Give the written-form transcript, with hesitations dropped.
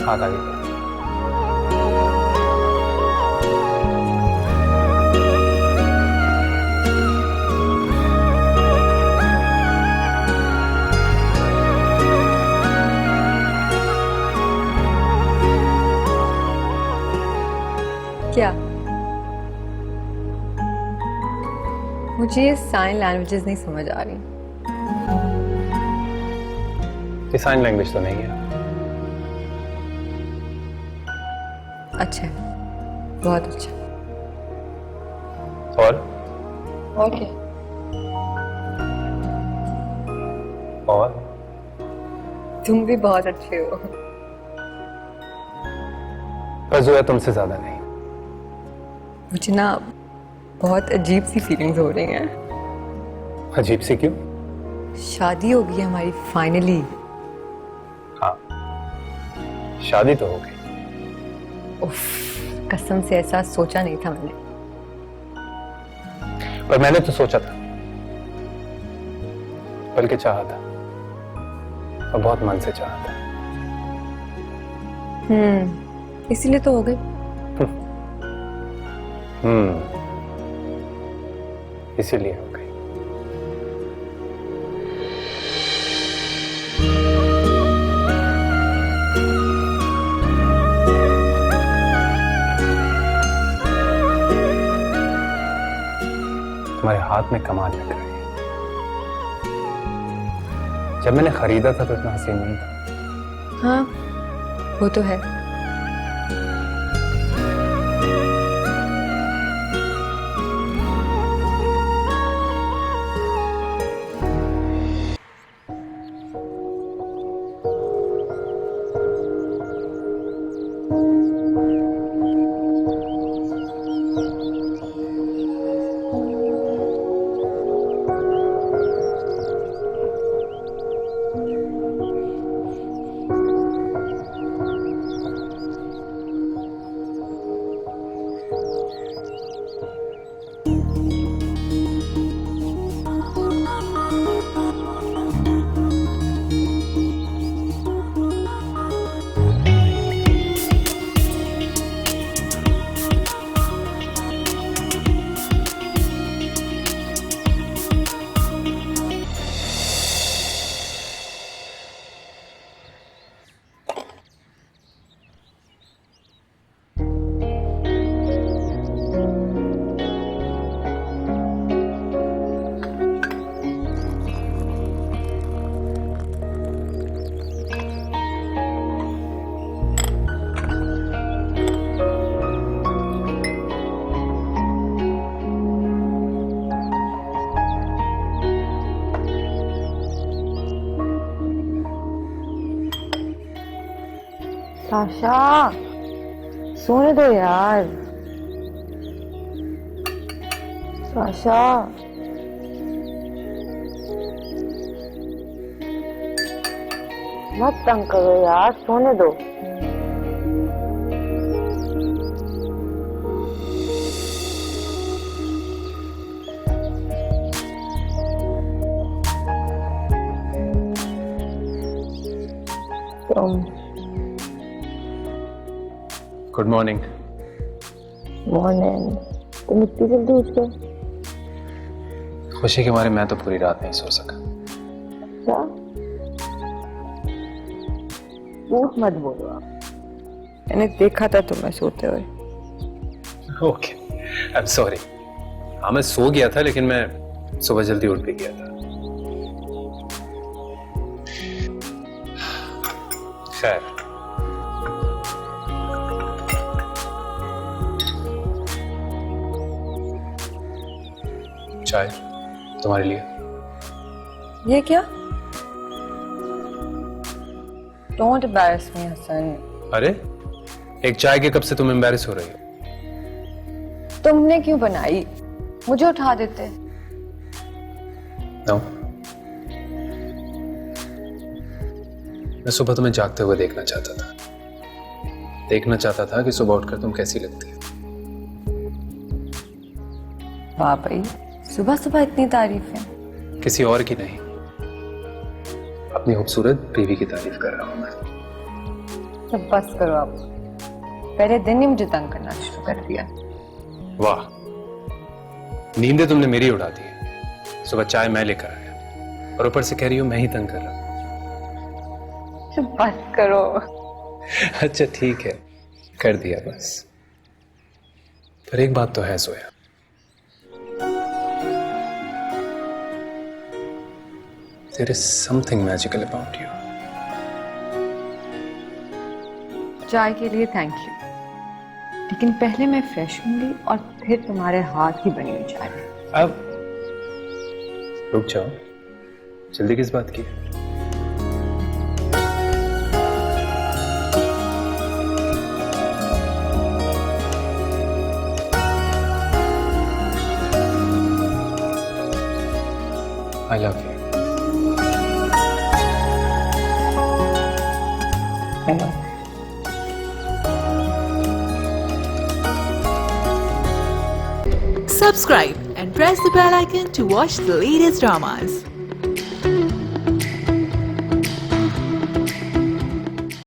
हाथ आगे करो। क्या? मुझे ये साइन लैंग्वेजेस नहीं समझ आ रही। ये साइन लैंग्वेज तो नहीं है। अच्छा है, बहुत अच्छा। और क्या? और तुम भी बहुत अच्छे हो। पर जो है तुमसे ज्यादा नहीं। मुझे ना बहुत अजीब सी फीलिंग्स हो रही हैं। अजीब सी क्यों? शादी हो गई हमारी फाइनली। हाँ, शादी तो हो गई। उफ, कसम से ऐसा सोचा नहीं था मैंने। पर मैंने तो सोचा था, बल्कि चाहा था, और बहुत मन से चाहा था। इसीलिए तो हो गई। इसीलिए हो गई। तुम्हारे हाथ में कमाल लग रही है। जब मैंने खरीदा था तो इतना हसीन नहीं था। हाँ, वो तो है। साशा, सोने दो यार। साशा, मत तंग करो यार, सोने दो। Good morning. मॉर्निंग। तुम इतनी जल्दी उठ गए? खुशी के मारे मैं तो पूरी रात नहीं सो सका। क्या? झूठ मत बोलो आप। मैंने देखा था तुम्हें सोते हुए। Okay, I am sorry. हाँ, मैं सो गया था, लेकिन मैं सुबह जल्दी उठ भी गया था। खैर, चाय तुम्हारे लिए। ये क्या? डोंट एम्बैरेस मी हसन। अरे, एक चाय के कप से तुम एम्बैरेस हो रही हो। तुमने क्यों बनाई? मुझे उठा देते। नो, मैं सुबह तुम्हें जागते हुए देखना चाहता था। देखना चाहता था कि सुबह उठकर तुम कैसी लगती है। वाह भाई, सुबह सुबह इतनी तारीफें। किसी और की नहीं, अपनी खूबसूरत बीवी की तारीफ कर रहा हूं मैं। सब बस करो आप। पहले दिन ही मुझे तंग करना शुरू कर दिया। वाह, नींदें तुमने मेरी उड़ा दी है। सुबह चाय मैं लेकर आया और ऊपर से कह रही हो मैं ही तंग कर रहा हूं। सब बस करो। अच्छा ठीक है, कर दिया बस। पर एक बात तो है सोया, there is something magical about you. चाय के लिए थैंक यू, लेकिन पहले मैं फ्रेश होंगी और फिर तुम्हारे हाथ की बनी हुई चाय। अब रुक जाओ, जल्दी किस बात की? I love you. I know. Subscribe and press the bell icon to watch the latest dramas.